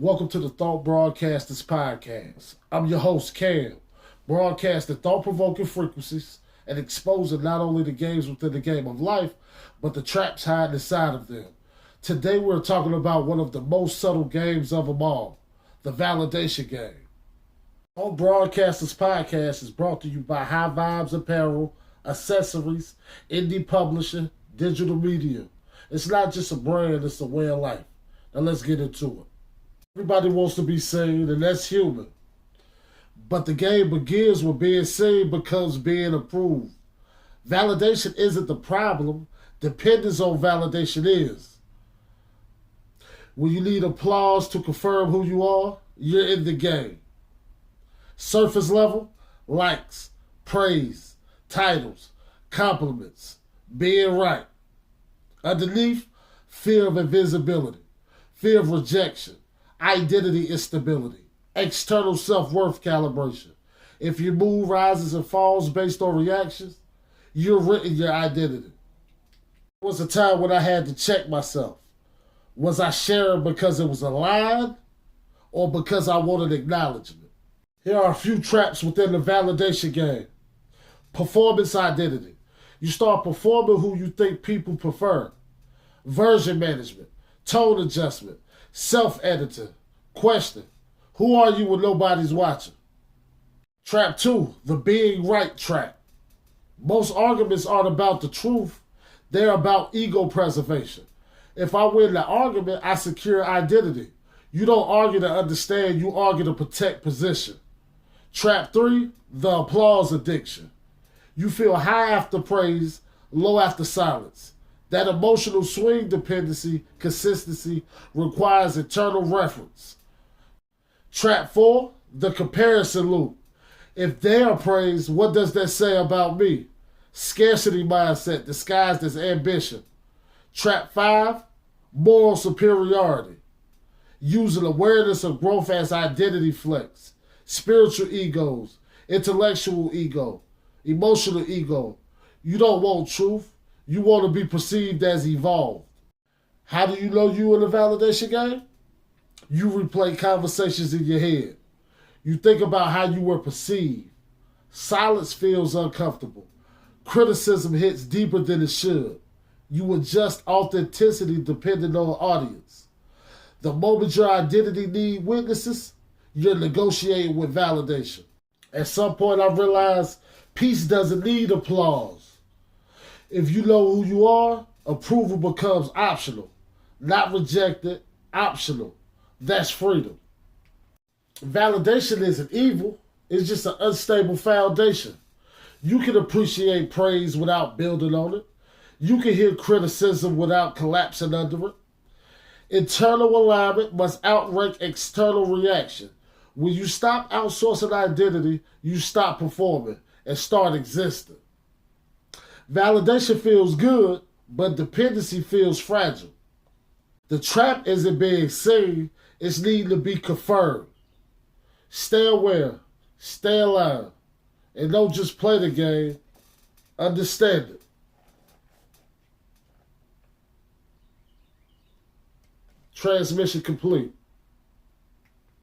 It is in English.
Welcome to the Thought Broadcasters Podcast. I'm your host, Cam, broadcasting thought-provoking frequencies and exposing not only the games within the game of life, but the traps hiding inside of them. Today we're talking about one of the most subtle games of them all, the validation game. Thought Broadcasters Podcast is brought to you by High Vibes Apparel, Accessories, Indie Publishing, Digital Media. It's not just a brand, it's a way of life. Now let's get into it. Everybody wants to be seen, and that's human. But the game begins when being seen becomes being approved. Validation isn't the problem. Dependence on validation is. When you need applause to confirm who you are, you're in the game. Surface level, likes, praise, titles, compliments, being right. Underneath, fear of invisibility, fear of rejection, identity instability, external self-worth calibration. If your mood rises and falls based on reactions, you're written your identity. There was a time when I had to check myself. Was I sharing because it was a line or because I wanted acknowledgement? Here are a few traps within the validation game. Performance identity. You start performing who you think people prefer. Version management, tone adjustment, self-editing. Question: who are you when nobody's watching? Trap 2, the being right trap. Most arguments aren't about the truth, they're about ego preservation. If I win the argument, I secure identity. You don't argue to understand, you argue to protect position. Trap 3, the applause addiction. You feel high after praise, low after silence. That emotional swing dependency, consistency, requires internal reference. Trap 4, the comparison loop. If they are praised, what does that say about me? Scarcity mindset disguised as ambition. Trap 5, moral superiority. Using awareness of growth as identity flex. Spiritual egos, intellectual ego, emotional ego. You don't want truth. You want to be perceived as evolved. How do you know you in the validation game? You replay conversations in your head. You think about how you were perceived. Silence feels uncomfortable. Criticism hits deeper than it should. You adjust authenticity depending on the audience. The moment your identity needs witnesses, you're negotiating with validation. At some point I realized peace doesn't need applause. If you know who you are, approval becomes optional. Not rejected, optional. That's freedom. Validation isn't evil. It's just an unstable foundation. You can appreciate praise without building on it. You can hear criticism without collapsing under it. Internal alignment must outrank external reaction. When you stop outsourcing identity, you stop performing and start existing. Validation feels good, but dependency feels fragile. The trap isn't being seen, it's needing to be confirmed. Stay aware, stay alive, and don't just play the game, understand it. Transmission complete.